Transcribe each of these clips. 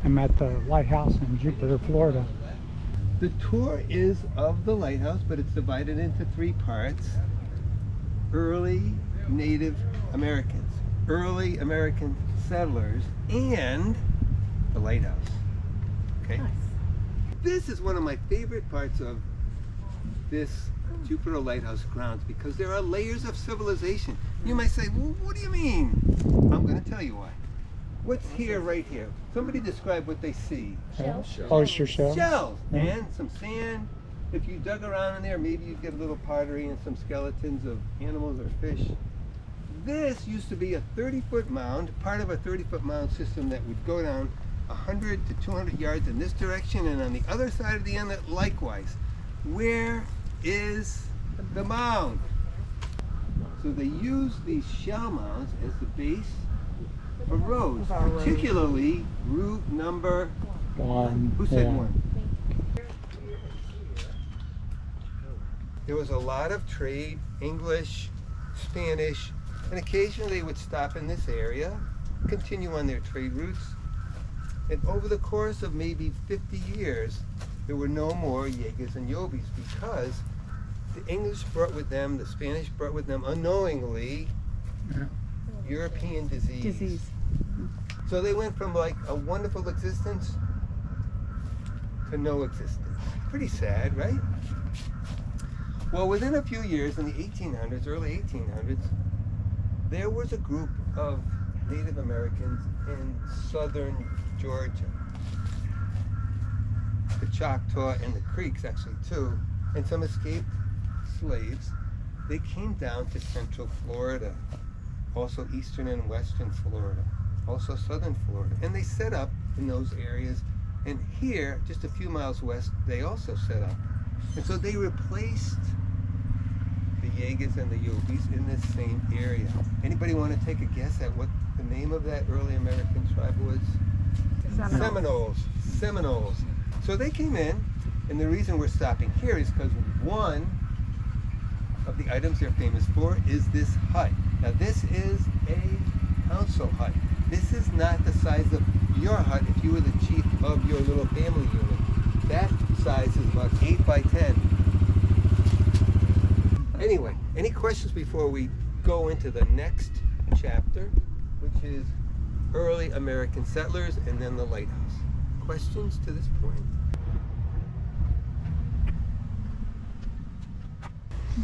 I'm at the lighthouse in Jupiter, Florida. The tour is of the lighthouse, but it's divided into three parts. Early Native Americans, early American settlers, and the lighthouse. Okay? Nice. This is one of my favorite parts of this Jupiter Lighthouse grounds because there are layers of civilization. You might say, well, what do you mean? I'm going to tell you why. What's here, right here? Somebody describe what they see. Shells. Oyster shell. Shells Yeah. and some sand. If you dug around in there, maybe you'd get a little pottery and some skeletons of animals or fish. This used to be a 30-foot mound, part of a 30-foot mound system that would go down 100 to 200 yards in this direction, and on the other side of the inlet likewise. Where is the mound? So they use these shell mounds as the base for roads, particularly route number 1. Who said Yeah. 1? There was a lot of trade, English, Spanish, and occasionally they would stop in this area, continue on their trade routes. And over the course of maybe 50 years, there were no more Yegas and Yobis because the English brought with them, the Spanish brought with them unknowingly Yeah. European disease. So they went from like a wonderful existence to no existence. Pretty sad, right? Well, within a few years in the 1800s, early 1800s, there was a group of Native Americans in southern Georgia. The Choctaw and the Creeks actually too, and some escaped slaves. They came down to central Florida, also eastern and western Florida, also southern Florida, and they set up in those areas. And here, just a few miles west, they also set up. And so they replaced the Yegas and the Yobis in this same area. Anybody want to take a guess at what the name of that early American tribe was? Seminoles. So they came in, and the reason we're stopping here is because one of the items they're famous for is this hut. Now this is a council hut. This is not the size of your hut if you were the chief of your little family unit. That size is about 8 by 10. Anyway, any questions before we go into the next chapter, which is early American settlers and then the lighthouse? Questions to this point?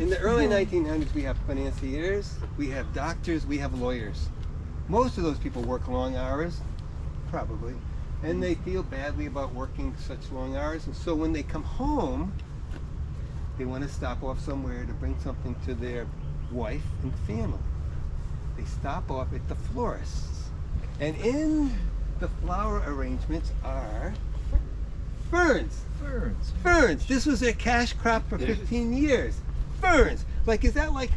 In the early 1900s, we have financiers, we have doctors, we have lawyers. Most of those people work long hours, probably, and they feel badly about working such long hours. And so when they come home, they want to stop off somewhere to bring something to their wife and family. They stop off at the florists. And in the flower arrangements are ferns. Ferns. This was their cash crop for 15 years. Ferns. Like, is that like,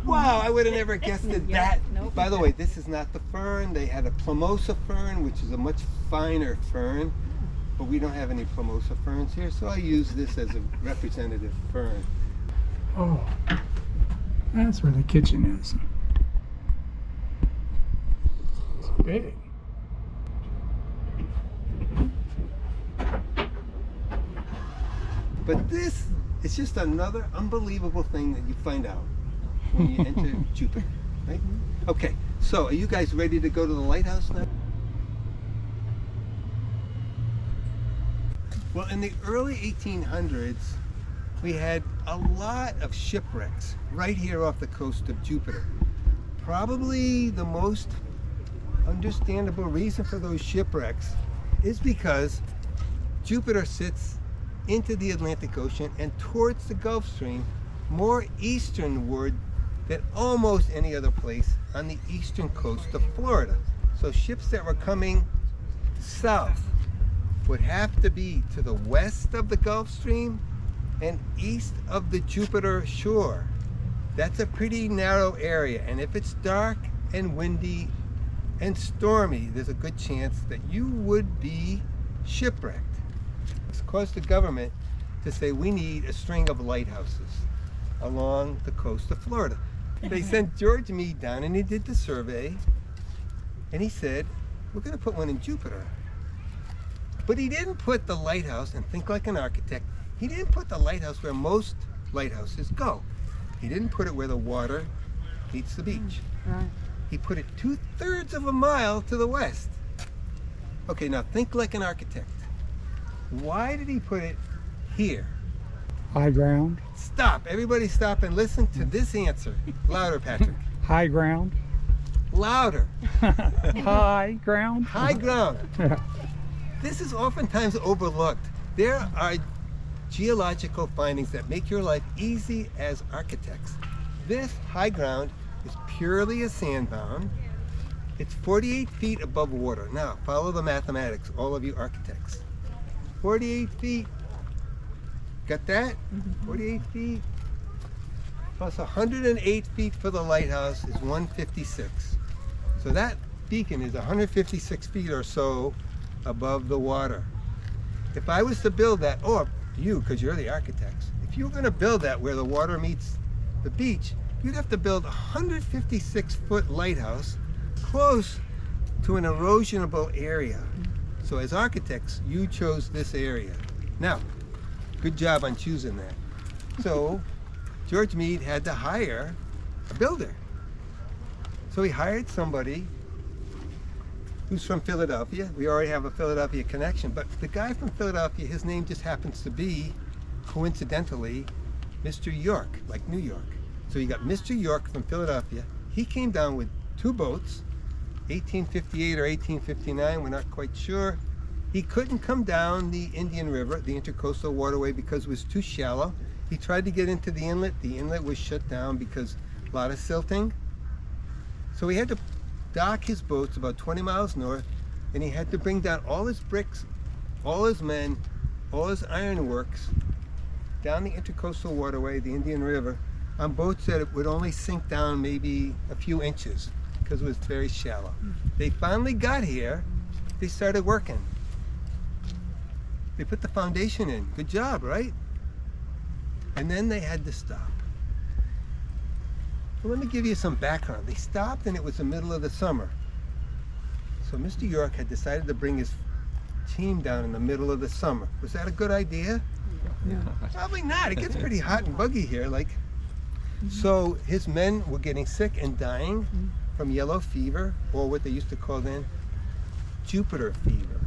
wow, I would have never guessed that. Nope. By the way, this is not the fern. They had a plumosa fern, which is a much finer fern, but we don't have any plumosa ferns here, so I use this as a representative fern. Oh, that's where the kitchen is. It's big. But this is just another unbelievable thing that you find out when you enter Jupiter, right? Okay, so are you guys ready to go to the lighthouse now? Well, in the early 1800s, we had a lot of shipwrecks right here off the coast of Jupiter. Probably the most understandable reason for those shipwrecks is because Jupiter sits into the Atlantic Ocean and towards the Gulf Stream more easternward than almost any other place on the eastern coast of Florida. So ships that were coming south would have to be to the west of the Gulf Stream and east of the Jupiter shore. That's a pretty narrow area, and if it's dark and windy and stormy, there's a good chance that you would be shipwrecked. It's caused the government to say we need a string of lighthouses along the coast of Florida. They sent George Meade down and he did the survey, and he said, we're going to put one in Jupiter. But he didn't put the lighthouse, and think like an architect, he didn't put the lighthouse where most lighthouses go. He didn't put it where the water meets the beach. Right. He put it 2/3 of a mile to the west. Okay, now think like an architect. Why did he put it here? High ground. Stop. Everybody stop and listen to this answer. Louder, Patrick. High ground. Louder. High ground. High ground. This is oftentimes overlooked. There are geological findings that make your life easy as architects. This high ground is purely a sandbound. It's 48 feet above water. Now, follow the mathematics, all of you architects. 48 feet. Got that? 48 feet plus 108 feet for the lighthouse is 156. So that beacon is 156 feet or so above the water. If I was to build that, or you, because you're the architects, if you were going to build that where the water meets the beach, you'd have to build a 156-foot lighthouse close to an erosionable area. So as architects, you chose this area. Now, good job on choosing that. So George Meade had to hire a builder. So he hired somebody who's from Philadelphia. We already have a Philadelphia connection, but the guy from Philadelphia, his name just happens to be, coincidentally, Mr. York, like New York. So you got Mr. York from Philadelphia. He came down with 2 boats, 1858 or 1859, we're not quite sure. He couldn't come down the Indian River, the intercoastal waterway, because it was too shallow. He tried to get into the inlet. The inlet was shut down because a lot of silting. So he had to dock his boats about 20 miles north, and he had to bring down all his bricks, all his men, all his ironworks down the intercoastal waterway, the Indian River, on boats that it would only sink down maybe a few inches because it was very shallow. They finally got here. They started working. They put the foundation in. Good job, right? And then they had to stop. Well, let me give you some background. They stopped and it was the middle of the summer. So Mr. York had decided to bring his team down in the middle of the summer. Was that a good idea? Yeah. Probably not. It gets pretty hot and buggy here. So his men were getting sick and dying from yellow fever, or what they used to call then Jupiter fever.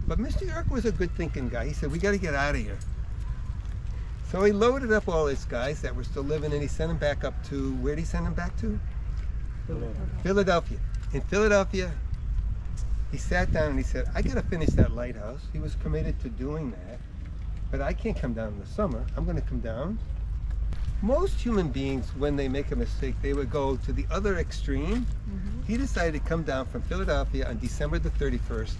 But Mr. York was a good thinking guy. He said, we got to get out of here. So he loaded up all his guys that were still living, and he sent them back up to, where did he send them back to? Philadelphia. In Philadelphia, he sat down and he said, I got to finish that lighthouse. He was committed to doing that, but I can't come down in the summer. I'm going to come down. Most human beings, when they make a mistake, they would go to the other extreme. He decided to come down from Philadelphia on December the 31st.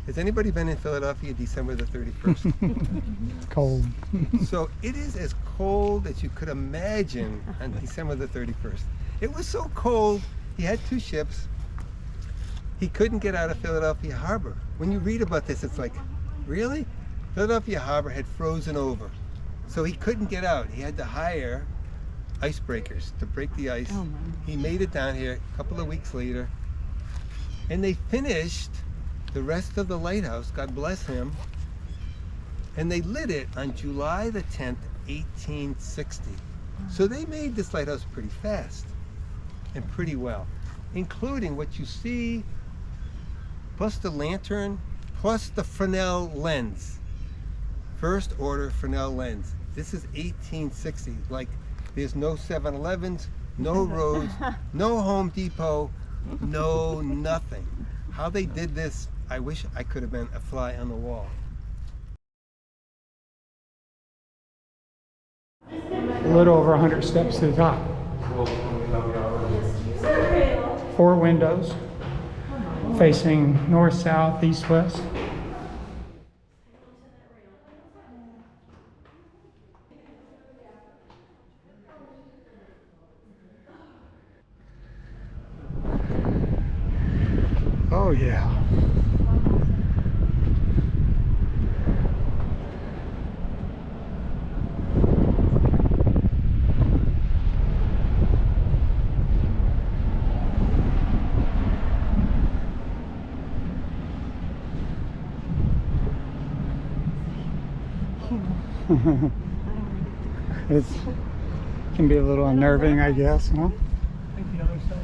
Has anybody been in Philadelphia December the 31st? It's cold. So it is as cold as you could imagine on December the 31st. It was so cold, he had 2 ships. He couldn't get out of Philadelphia Harbor. When you read about this, it's like, really? Philadelphia Harbor had frozen over. So he couldn't get out. He had to hire icebreakers to break the ice. Oh, he made it down here a couple of weeks later. And they finished the rest of the lighthouse, God bless him, and they lit it on July the 10th, 1860. So they made this lighthouse pretty fast and pretty well, including what you see, plus the lantern, plus the Fresnel lens. First order Fresnel lens. This is 1860. Like, there's no 7-Elevens, no roads, no Home Depot, no nothing. How they did this, I wish I could have been a fly on the wall. A little over 100 steps to the top. 4 windows facing north, south, east, west. Oh yeah. It can be a little unnerving, I guess, huh? I think the other side.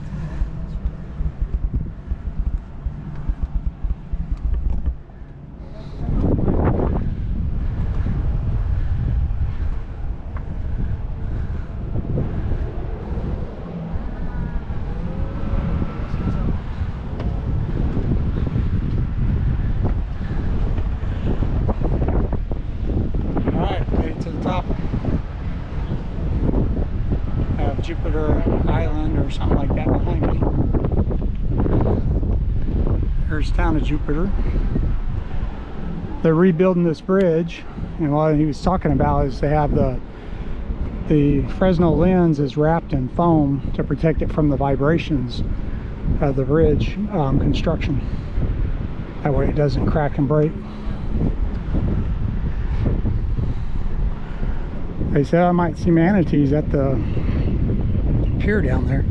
Jupiter Island or something like that behind me. There's the town of Jupiter. They're rebuilding this bridge, and what he was talking about is they have the Fresnel lens is wrapped in foam to protect it from the vibrations of the bridge construction. That way it doesn't crack and break. They said I might see manatees at the pier down there.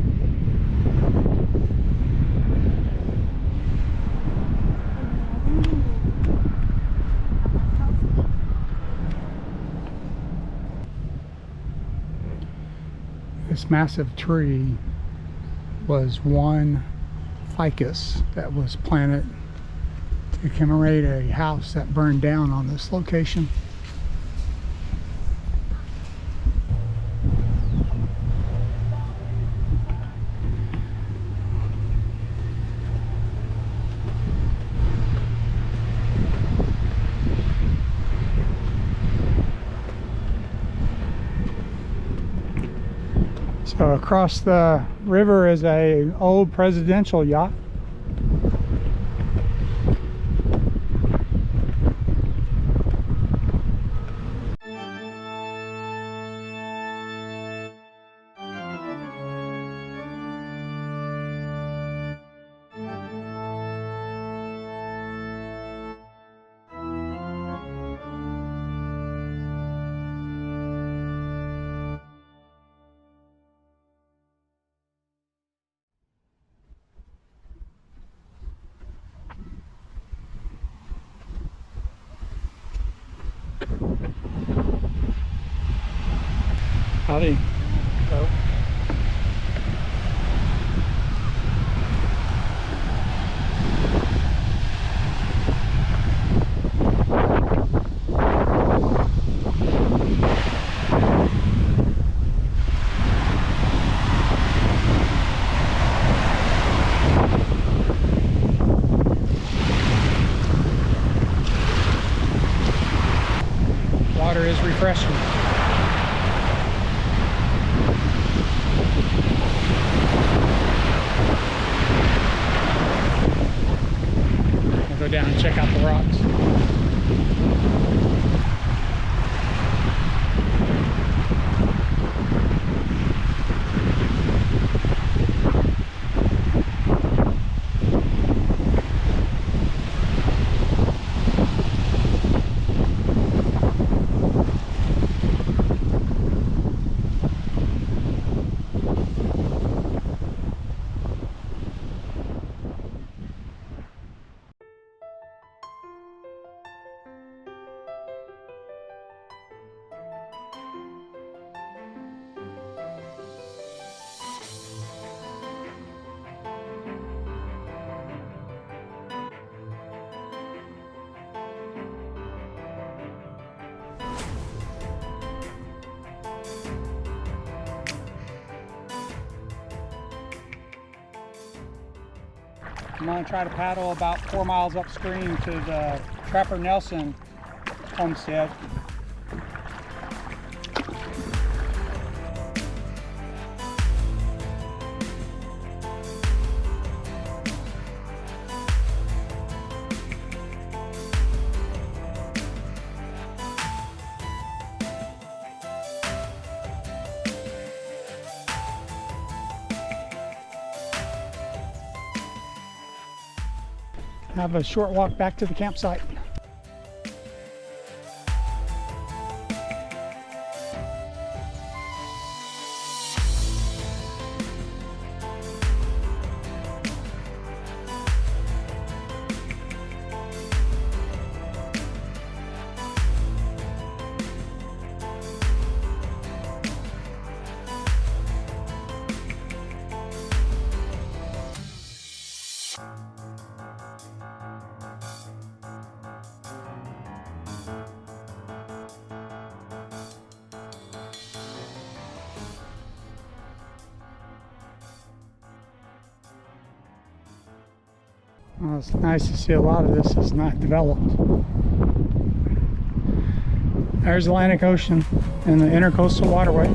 This massive tree was one ficus that was planted to commemorate a house that burned down on this location. So across the river is an old presidential yacht. Howdy. Hello. Water is refreshing. Go down and check out the rocks. I'm going to try to paddle about 4 miles upstream to the Trapper Nelson homestead. Have a short walk back to the campsite. Well, it's nice to see a lot of this is not developed. There's Atlantic Ocean and the Intercoastal Waterway.